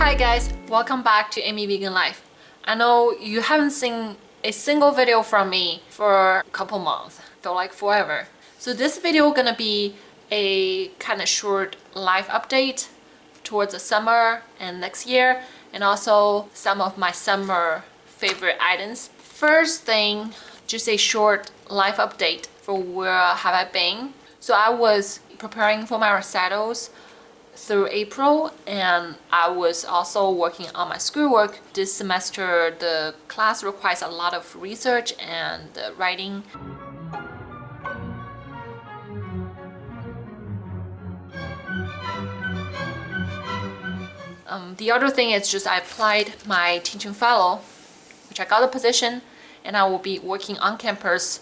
Hi guys, welcome back to Amy Vegan Life. I know you haven't seen a single video from me for a couple months, feel like forever. So this video gonna be a kind of short life update towards the summer and next year, and also some of my summer favorite items. First thing, just a short life update for where have I been. So I was preparing for my recitals through April, and I was also working on my schoolwork. This semester the class requires a lot of research and writing. The other thing is just I applied my teaching fellow, which I got a position, and I will be working on campus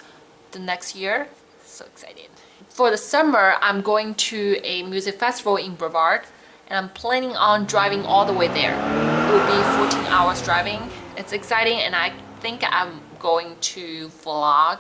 the next year. So excited. For the summer, I'm going to a music festival in Brevard, and I'm planning on driving all the way there. It will be 14 hours driving. It's exciting, and I think I'm going to vlog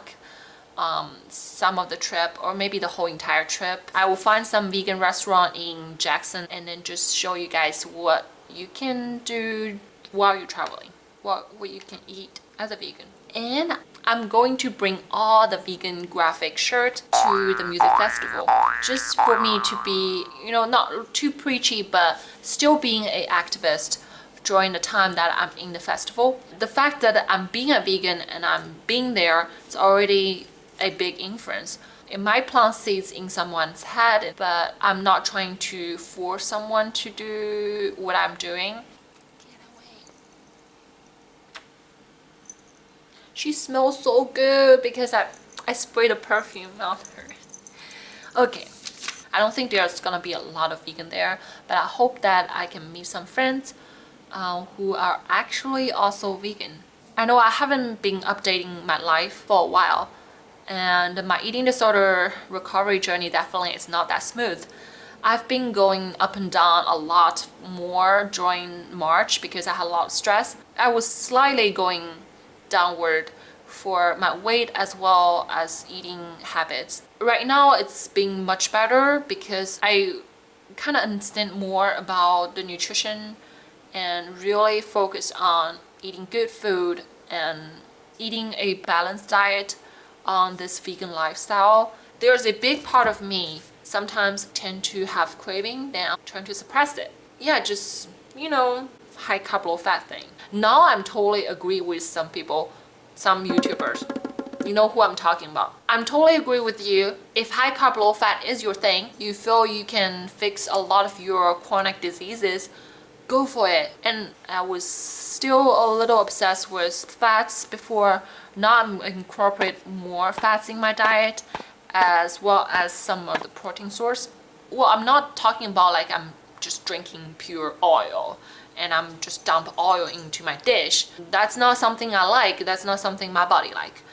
some of the trip, or maybe the whole entire trip. I will find some vegan restaurant in Jackson and then just show you guys what you can do while you're traveling, what you can eat as a vegan. And I'm going to bring all the vegan graphic shirt to the music festival, just for me to be, you know, not too preachy, but still being an activist during the time that I'm in the festival. The fact that I'm being a vegan and I'm being there, it's already a big influence. It might plant seeds in someone's head, but I'm not trying to force someone to do what I'm doing. She smells so good because I sprayed a perfume on her. Okay, I don't think there's gonna be a lot of vegan there, but I hope that I can meet some friends who are actually also vegan. I know I haven't been updating my life for a while, and my eating disorder recovery journey definitely is not that smooth. I've been going up and down a lot more during March because I had a lot of stress. I was slightly going downward for my weight as well as eating habits. Right now it's been much better because I kind of understand more about the nutrition and really focus on eating good food and eating a balanced diet on this vegan lifestyle. There's a big part of me sometimes tend to have craving, then I'm trying to suppress it. Yeah, just, you know, high carb low fat thing. Now I'm totally agree with some people, some YouTubers. You know who I'm talking about. I'm totally agree with you. If high carb low fat is your thing, you feel you can fix a lot of your chronic diseases, go for it. And I was still a little obsessed with fats before. Now I'm incorporate more fats in my diet, as well as some of the protein source. Well, I'm not talking about like I'm just drinking pure oil and I'm just dump oil into my dish. That's not something I like. That's not something my body like.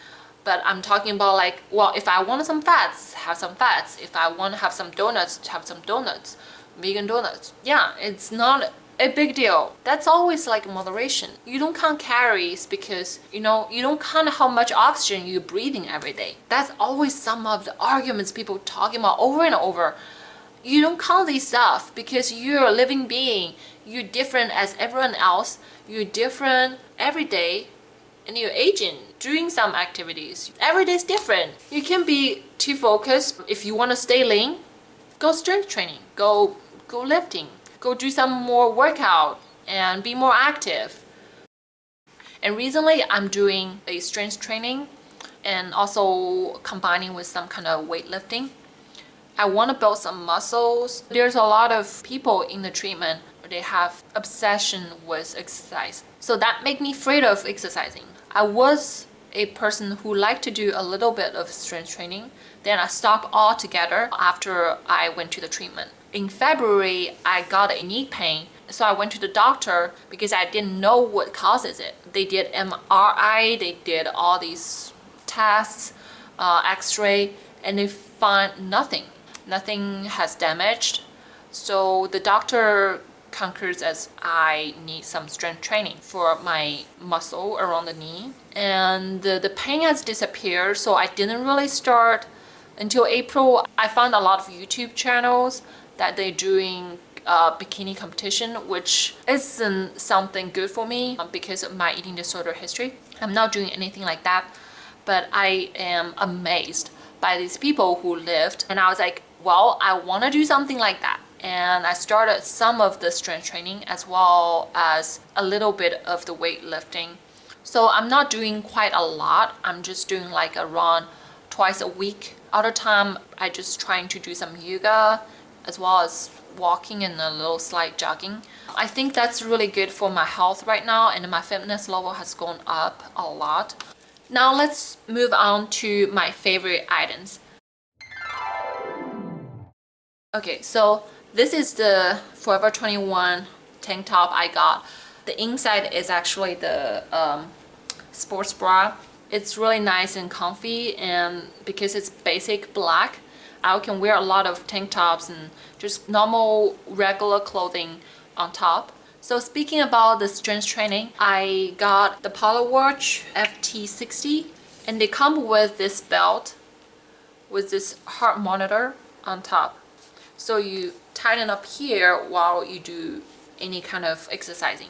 But I'm talking about like, well, if I want some fats, have some fats. If I want to have some donuts, have some donuts, vegan donuts. Yeah, it's not a big deal. That's always like moderation. You don't count calories because, you know, you don't count how much oxygen you're breathing every day. That's always some of the arguments people talking about over and over. You don't count these stuff because you're a living being. You're different as everyone else. You're different every day, and you're aging, doing some activities. Every day is different. You can be too focused. If you want to stay lean, go strength training, go lifting, go do some more workout and be more active. And recently I'm doing a strength training and also combining with some kind of weightlifting. I want to build some muscles. There's a lot of people in the treatment, they have obsession with exercise. So that made me afraid of exercising. I was a person who liked to do a little bit of strength training. Then I stopped altogether after I went to the treatment. In February, I got a knee pain. So I went to the doctor because I didn't know what causes it. They did MRI, they did all these tests, x-ray, and they found nothing. Nothing has damaged. So the doctor concurs as I need some strength training for my muscle around the knee. And the pain has disappeared, so I didn't really start until April. I found a lot of YouTube channels that they're doing bikini competition, which isn't something good for me because of my eating disorder history. I'm not doing anything like that, but I am amazed by these people who lived, and I was like, well, I want to do something like that. And I started some of the strength training as well as a little bit of the weightlifting. So I'm not doing quite a lot. I'm just doing like around twice a week. Other time I just trying to do some yoga as well as walking and a little slight jogging. I think that's really good for my health right now, and my fitness level has gone up a lot. Now let's move on to my favorite items. Okay, so this is the Forever 21 tank top I got. The inside is actually the sports bra. It's really nice and comfy, and because it's basic black, I can wear a lot of tank tops and just normal regular clothing on top. So speaking about the strength training, I got the Power Watch FT60, and they come with this belt with this heart monitor on top. So you tighten up here while you do any kind of exercising.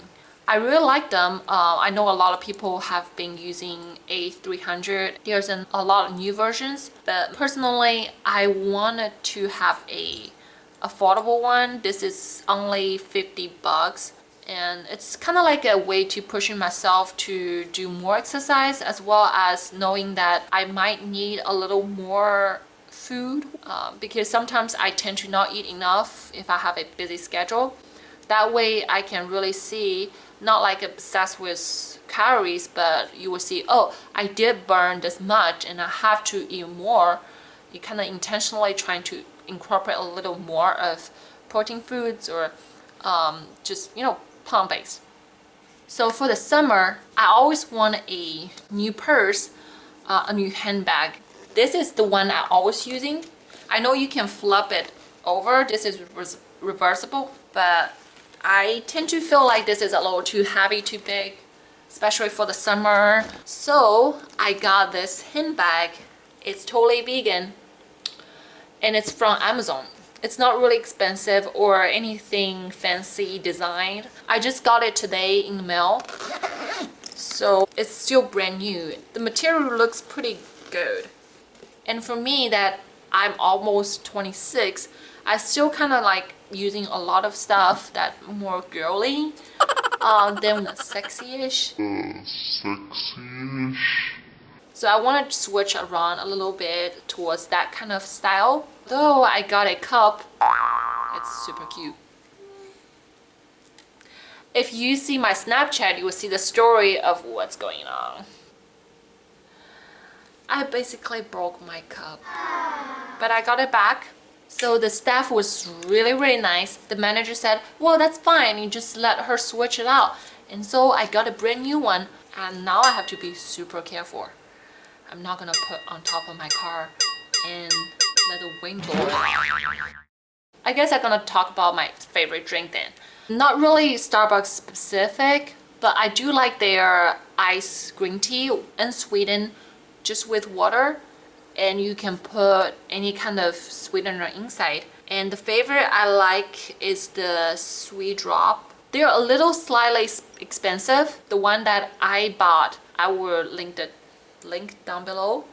I really like them. I know a lot of people have been using A300. There's a lot of new versions, but personally, I wanted to have a affordable one. This is only 50 bucks. And it's kind of like a way to pushing myself to do more exercise, as well as knowing that I might need a little more food because sometimes I tend to not eat enough if I have a busy schedule. That way I can really see, not like obsessed with calories, but you will see, oh, I did burn this much and I have to eat more. You kind of intentionally trying to incorporate a little more of protein foods or just, you know, plant-based. So for the summer, I always want a new purse, a new handbag. This is the one I'm always using. I know you can flip it over. This is reversible, but I tend to feel like this is a little too heavy, too big, especially for the summer. So I got this handbag. It's totally vegan, and it's from Amazon. It's not really expensive or anything fancy designed. I just got it today in the mail, so it's still brand new. The material looks pretty good. And for me, that I'm almost 26, I still kind of like using a lot of stuff that more girly than sexy-ish. So I want to switch around a little bit towards that kind of style. Though I got a cup, it's super cute. If you see my Snapchat, you will see the story of what's going on. I basically broke my cup, but I got it back. So the staff was really nice. The manager said, well, that's fine, you just let her switch it out. And so I got a brand new one, and now I have to be super careful. I'm not gonna put on top of my car and let the wind blow it out. I guess I'm gonna talk about my favorite drink then. Not really Starbucks specific, but I do like their iced green tea unsweetened, just with water, and you can put any kind of sweetener inside. And the favorite I like is the sweet drop. They're a little slightly expensive. The one that I bought, I will link the link down below.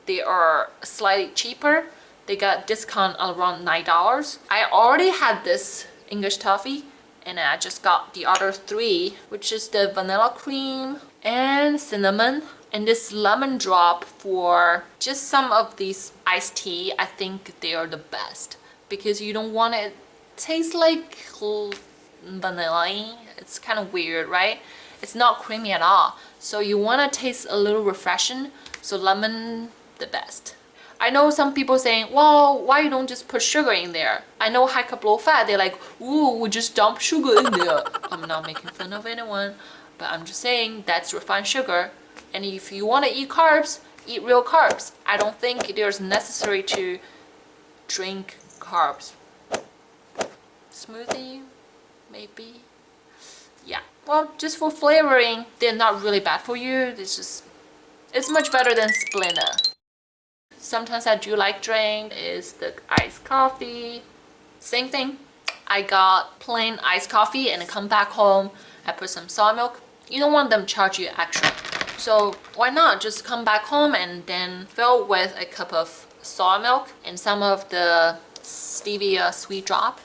They are slightly cheaper. They got discount around $9. I already had this English toffee, and I just got the other three, which is the vanilla cream and cinnamon, and this lemon drop. For just some of these iced tea, I think they are the best because you don't want it to taste like vanilla. It's kind of weird, right? It's not creamy at all, so you want to taste a little refreshing. So lemon, the best. I know some people saying, well, why you don't just put sugar in there? I know high carb low fat, they're like, ooh, we just dump sugar in there. I'm not making fun of anyone, but I'm just saying that's refined sugar. And if you want to eat carbs, eat real carbs. I don't think there's necessary to drink carbs. Smoothie, maybe. Yeah, well, just for flavoring, they're not really bad for you. It's much better than Splenda. Sometimes I do like drink is the iced coffee. Same thing. I got plain iced coffee and come back home, I put some soy milk. You don't want them to charge you extra. So why not just come back home and then fill with a cup of soy milk and some of the stevia sweet drop,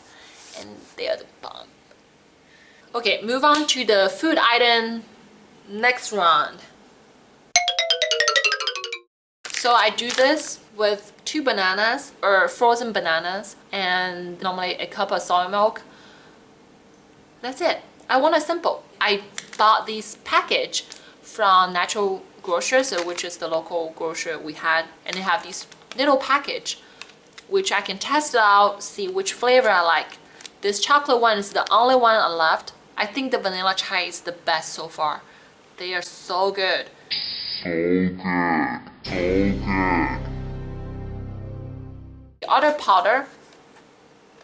and they're the bomb. Okay, move on to the food item next round. So I do this with 2 bananas or frozen bananas and normally a cup of soy milk. That's it. I want it simple. I bought this package from Natural Grocers, which is the local grocer we had, and they have this little package which I can test it out, see which flavor I like. This chocolate one is the only one I left. I think the vanilla chai is the best so far. They are so good. So good. So good. The other powder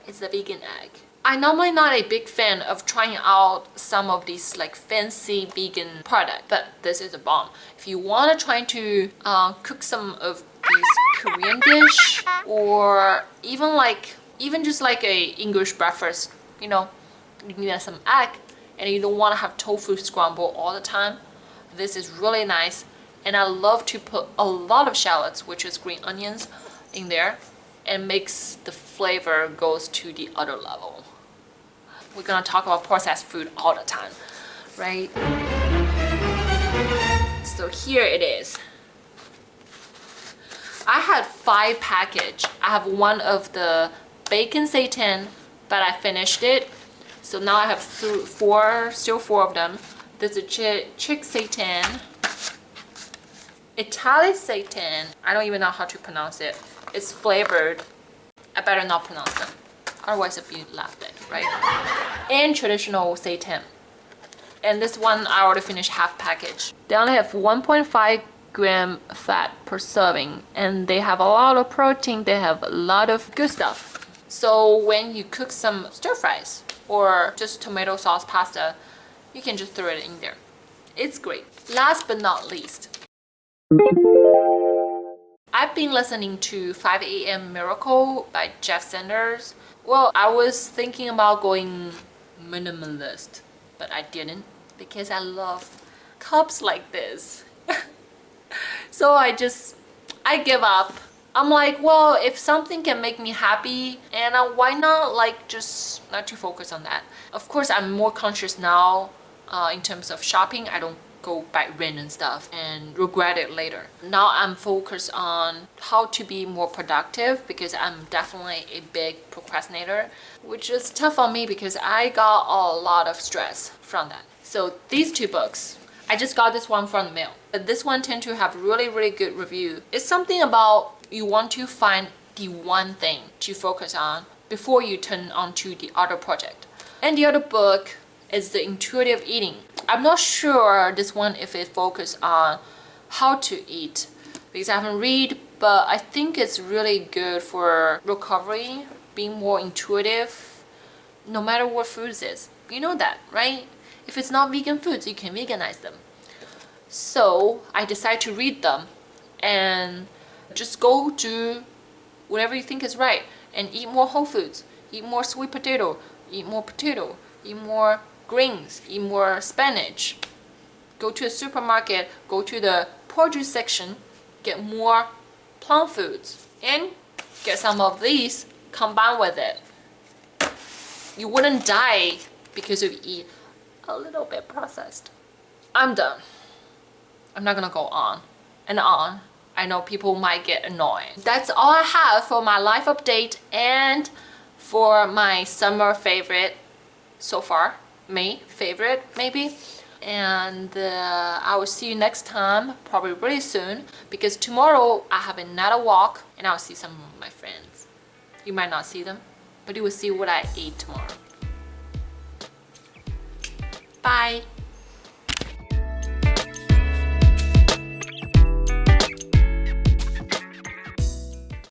is the vegan egg. I'm normally not a big fan of trying out some of these like fancy vegan products, but this is a bomb. If you want to try to cook some of these Korean dish, or even just like a English breakfast, you know, you need some egg and you don't want to have tofu scramble all the time, this is really nice. And I love to put a lot of shallots, which is green onions, in there, and makes the flavor goes to the other level. We're gonna talk about processed food all the time, right? So here it is. I had 5 packages. I have one of the bacon seitan, but I finished it. So now I have still 4 of them. There's a chick seitan, Italian seitan. I don't even know how to pronounce it. It's flavored. I better not pronounce them. Otherwise it'll be laughed at, right? And traditional seitan. And this one I already finished half package. They only have 1.5 gram fat per serving, and they have a lot of protein. They have a lot of good stuff. So when you cook some stir fries or just tomato sauce pasta, you can just throw it in there. It's great. Last but not least, I've been listening to 5 a.m. Miracle by Jeff Sanders. Well, I was thinking about going minimalist, but I didn't because I love cups like this. So I give up. I'm like, well, if something can make me happy, and why not like just not to focus on that. Of course, I'm more conscious now in terms of shopping. I don't go buy random stuff and regret it later. Now I'm focused on how to be more productive because I'm definitely a big procrastinator, which is tough on me because I got a lot of stress from that. So these 2 books, I just got this one from the mail, but this one tend to have really good review. It's something about you want to find the one thing to focus on before you turn on to the other project. And the other book is the intuitive eating. I'm not sure this one if it focuses on how to eat because I haven't read, but I think it's really good for recovery, being more intuitive, no matter what foods is. You know that, right? If it's not vegan foods, you can veganize them. So I decided to read them and just go to whatever you think is right and eat more whole foods, eat more sweet potato, eat more greens, eat more spinach. Go to a supermarket, go to the produce section, get more plant foods, and get some of these, combine with it. You wouldn't die because you eat a little bit processed. I'm done. I'm not gonna go on and on. I know people might get annoyed. That's all I have for my life update and for my summer favorite so far. May favorite maybe. And I will see you next time, probably really soon, because tomorrow I have another walk and I'll see some of my friends. You might not see them, but you will see what I ate tomorrow. Bye.